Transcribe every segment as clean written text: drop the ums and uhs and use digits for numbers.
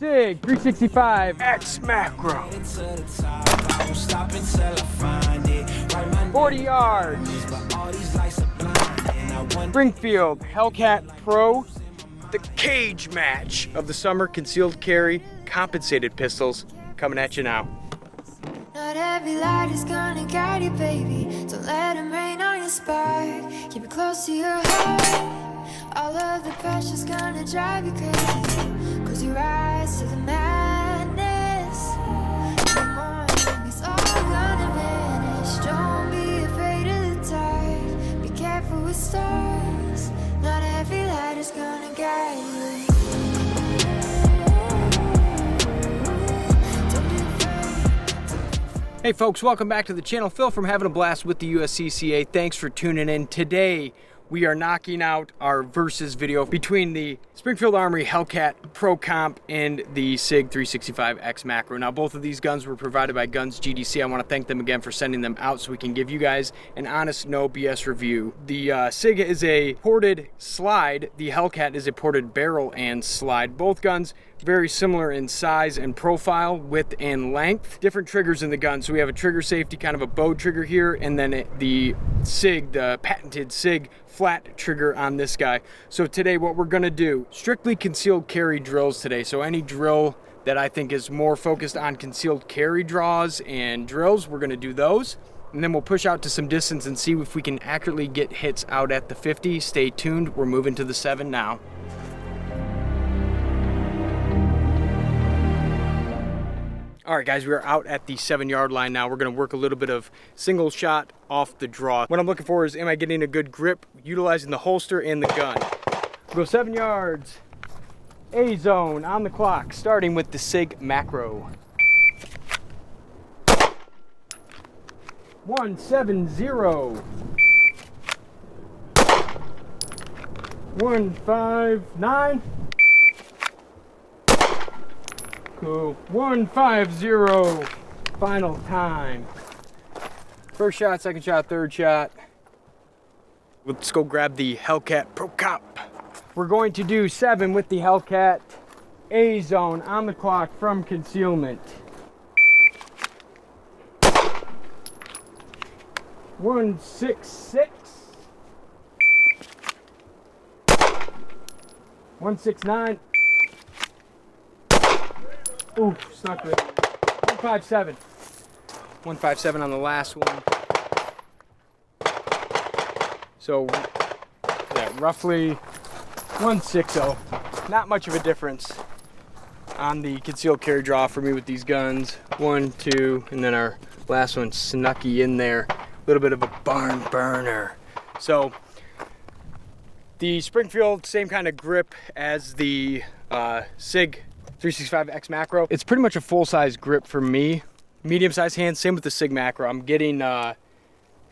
SIG 365 X macro. 40 yards. Springfield Hellcat Pro. The cage match of the summer concealed carry compensated pistols coming at you now. Not every light is gonna guide you, baby. Don't let them rain on your spark. Keep it close to your heart. All of the pressure's gonna drive you crazy. Cause you rise to the madness. The morning is all gonna vanish. Don't be afraid of the dark. Be careful with stars. Not every light is gonna guide you. Hey folks, welcome back to the channel. Phil from Having a Blast with the USCCA. Thanks for tuning in. Today, we are knocking out our versus video between the Springfield Armory Hellcat Pro Comp and the SIG 365 X Macro. Now, both of these guns were provided by Guns GDC. I want to thank them again for sending them out so we can give you guys an honest, no BS review. The SIG is a ported slide. The Hellcat is a ported barrel and slide. Both guns very similar in size and profile, width and length. Different triggers in the gun. So we have a trigger safety, kind of a bow trigger here, and then the SIG, the patented SIG flat trigger on this guy. So today what we're gonna do, strictly concealed carry drills today. So any drill that I think is more focused on concealed carry draws and drills, we're gonna do those. And then we'll push out to some distance and see if we can accurately get hits out at the 50. Stay tuned, we're moving to the 7 now. All right, guys, we are out at the 7-yard line now. We're gonna work a little bit of single shot off the draw. What I'm looking for is, am I getting a good grip utilizing the holster and the gun? We'll go 7 yards, A zone on the clock, starting with the SIG macro. 170. 159. Cool. 150. Final time. First shot, second shot, third shot. Let's go grab the Hellcat Pro Comp. We're going to do 7 with the Hellcat. A zone on the clock from concealment. 166. 169. Ooh, snuck it. 157. 157 on the last one. So, yeah, roughly 160. Not much of a difference on the concealed carry draw for me with these guns. 1, 2, and then our last one snucky in there. A little bit of a barn burner. So, the Springfield, same kind of grip as the SIG 365 X Macro. It's pretty much a full-size grip for me. Medium-sized hands, same with the SIG Macro. I'm getting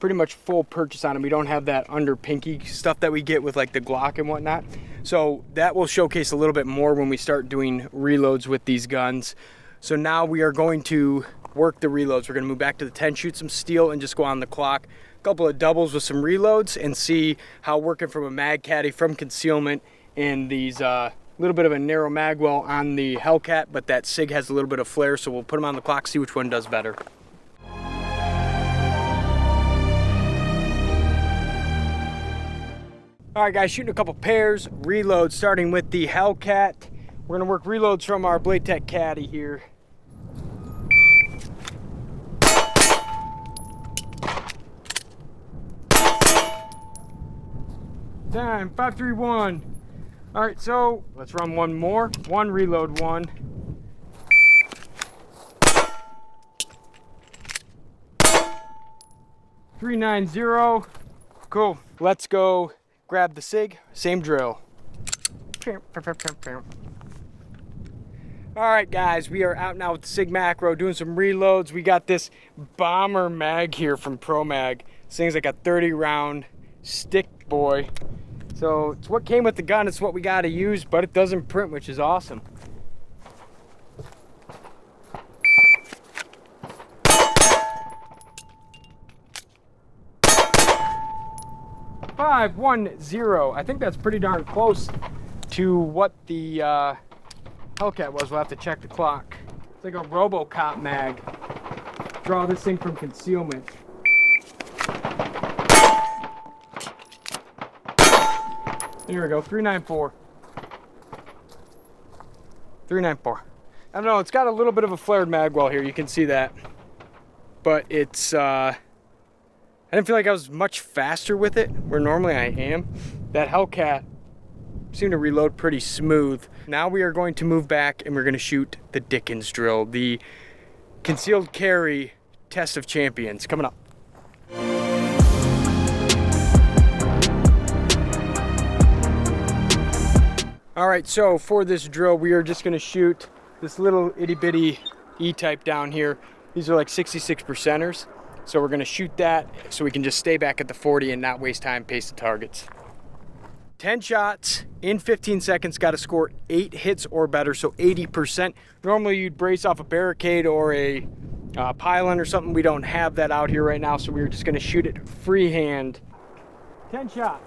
pretty much full purchase on them. We don't have that under pinky stuff that we get with like the Glock and whatnot. So that will showcase a little bit more when we start doing reloads with these guns. So now we are going to work the reloads. We're gonna move back to the 10, shoot some steel, and just go on the clock. A couple of doubles with some reloads and see how working from a mag caddy from concealment and these little bit of a narrow mag well on the Hellcat, but that SIG has a little bit of flare, so we'll put them on the clock, see which one does better. All right, guys, shooting a couple pairs, reloads, starting with the Hellcat. We're gonna work reloads from our Blade Tech caddy here. Time, 531. All right, so let's run one more. One reload, one. .390. Cool. Let's go grab the SIG. Same drill. All right, guys, we are out now with the SIG Macro doing some reloads. We got this bomber mag here from Pro Mag. This thing's like a 30-round stick boy. So it's what came with the gun, it's what we gotta use, but it doesn't print, which is awesome. .510. I think that's pretty darn close to what the Hellcat was. We'll have to check the clock. It's like a RoboCop mag. Draw this thing from concealment. Here we go, 394. 394. I don't know, it's got a little bit of a flared mag well here, you can see that. But it's, I didn't feel like I was much faster with it, where normally I am. That Hellcat seemed to reload pretty smooth. Now we are going to move back and we're gonna shoot the Dickens drill, the concealed carry test of champions, coming up. All right, so for this drill, we are just gonna shoot this little itty bitty E-type down here. These are like 66%ers. So we're gonna shoot that so we can just stay back at the 40 and not waste time, pace the targets. 10 shots in 15 seconds, gotta score 8 hits or better, so 80%. Normally you'd brace off a barricade or a pylon or something. We don't have that out here right now, so we're just gonna shoot it freehand. 10 shots.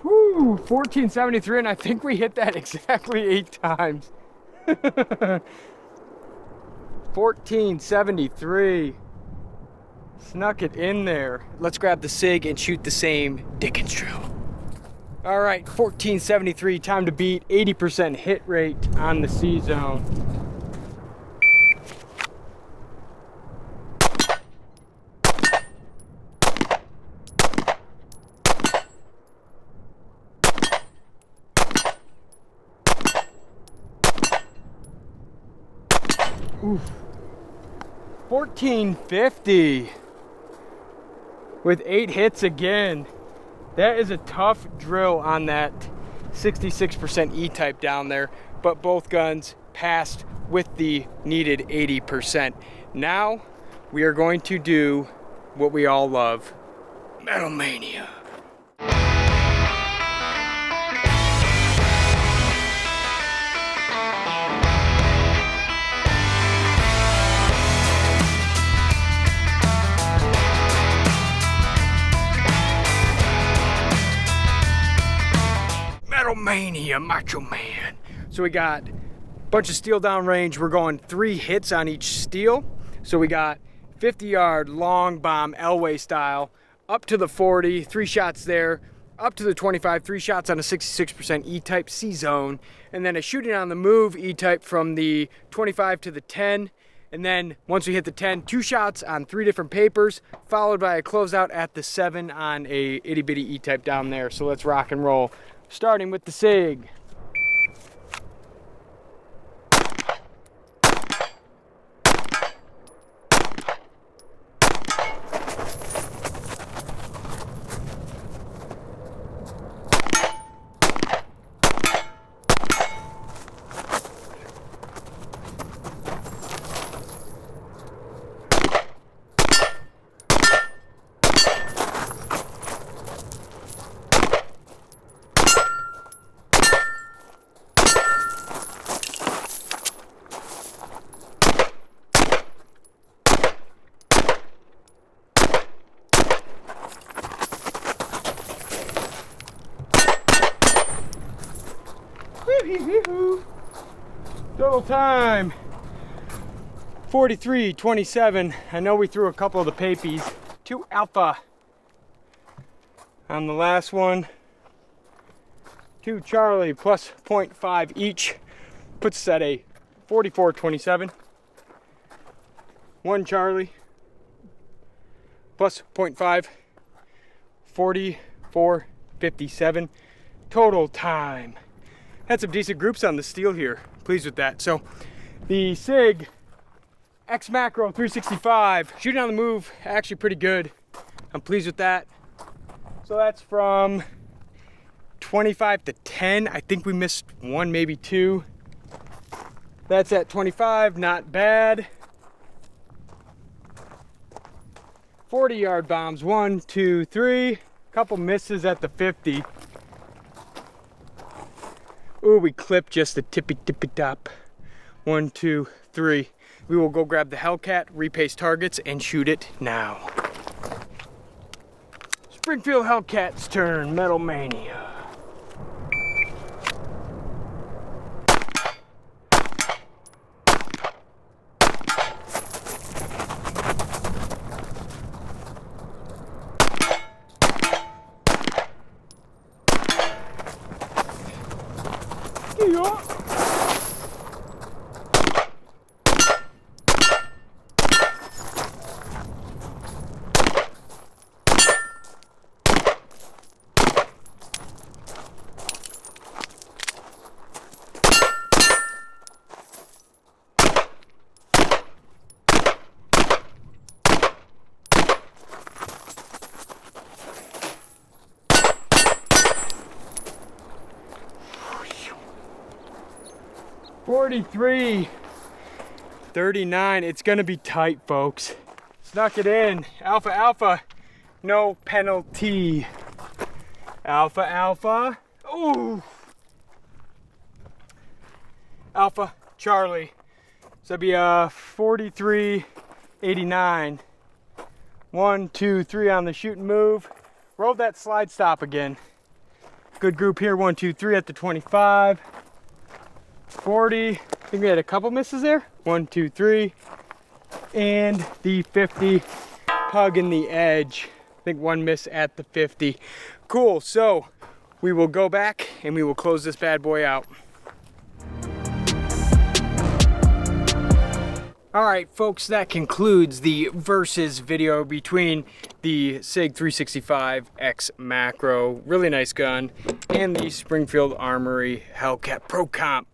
Woo, 1473, and I think we hit that exactly 8 times. 1473. Snuck it in there. Let's grab the SIG and shoot the same Dickens drill. All right, 1473, time to beat, 80% hit rate on the C-zone. Oof. 1450 with 8 hits again. That is a tough drill on that 66% E-type down there, but both guns passed with the needed 80%. Now we are going to do what we all love, Metal Mania. Mania, Macho Man. So we got a bunch of steel down range. We're going 3 hits on each steel. So we got 50-yard long bomb Elway style up to the 40, 3 shots there, up to the 25, 3 shots on a 66% E-type C-zone, and then a shooting on the move E-type from the 25 to the 10. And then once we hit the 10, 2 shots on 3 different papers, followed by a closeout at the 7 on a itty bitty E-type down there. So let's rock and roll. Starting with the SIG. Total time 43:27. I know we threw a couple of the papies. 2 alpha on the last one. 2 Charlie plus 0.5 each puts us at a 44:27. 1 Charlie plus 0.5, 44:57. Total time. Had some decent groups on the steel here. Pleased with that. So the SIG X Macro 365, shooting on the move, actually pretty good. I'm pleased with that. So that's from 25 to 10. I think we missed 1, maybe 2. That's at 25, not bad. 40-yard bombs, 1, 2, 3. Couple misses at the 50. Ooh, we clipped just the tippy top. 1, 2, 3. We will go grab the Hellcat, repace targets, and shoot it now. Springfield Hellcat's turn, Metal Mania. Yeah. $43, $39. It's gonna be tight, folks. Snuck it in. Alpha, alpha. No penalty. Alpha, alpha. Ooh. Alpha, Charlie. So that'd be 43.89. 1, 2, 3 on the shoot and move. Rolled that slide stop again. Good group here. 1, 2, 3 at the 25. 40. I think we had a couple misses there. 1, 2, 3. And the 50. Hugging the edge. I think one miss at the 50. Cool. So we will go back and we will close this bad boy out. All right, folks, that concludes the versus video between the SIG 365X Macro, really nice gun, and the Springfield Armory Hellcat Pro Comp.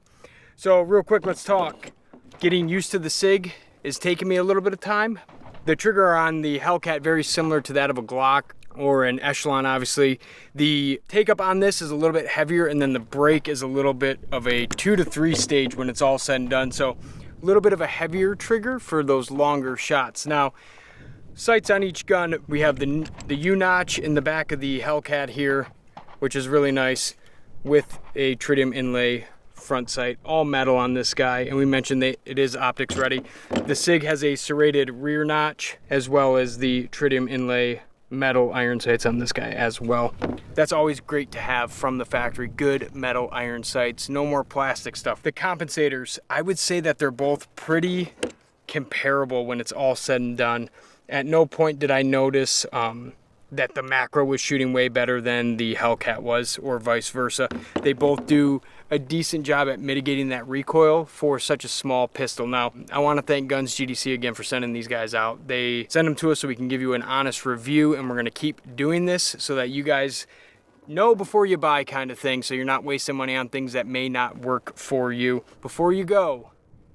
So real quick, let's talk. Getting used to the SIG is taking me a little bit of time. The trigger on the Hellcat very similar to that of a Glock or an Echelon, obviously. The take up on this is a little bit heavier, and then the break is a little bit of a 2 to 3 stage when it's all said and done. So a little bit of a heavier trigger for those longer shots. Now, sights on each gun, we have the U-notch in the back of the Hellcat here, which is really nice, with a tritium inlay front sight, all metal on this guy, and we mentioned that it is optics ready. The SIG has a serrated rear notch, as well as the tritium inlay metal iron sights on this guy as well. That's always great to have from the factory, good metal iron sights, no more plastic stuff. The compensators, I would say that they're both pretty comparable when it's all said and done. At no point did I notice that the Macro was shooting way better than the Hellcat was, or vice versa. They both do a decent job at mitigating that recoil for such a small pistol. Now, I want to thank Guns GDC again for sending these guys out. They send them to us so we can give you an honest review, and we're going to keep doing this so that you guys know before you buy, kind of thing, so you're not wasting money on things that may not work for you. Before you go,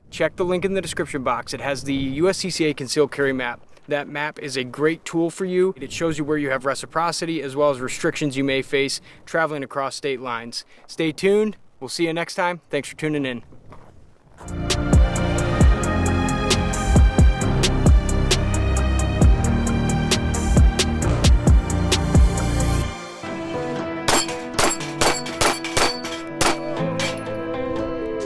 check the link in the description box. It has the USCCA concealed carry map. That map is a great tool for you. It shows you where you have reciprocity as well as restrictions you may face traveling across state lines. Stay tuned. We'll see you next time. Thanks for tuning in.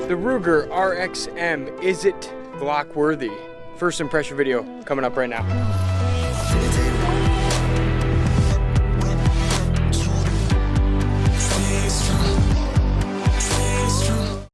The Ruger RXM, is it Glock worthy? First impression video coming up right now.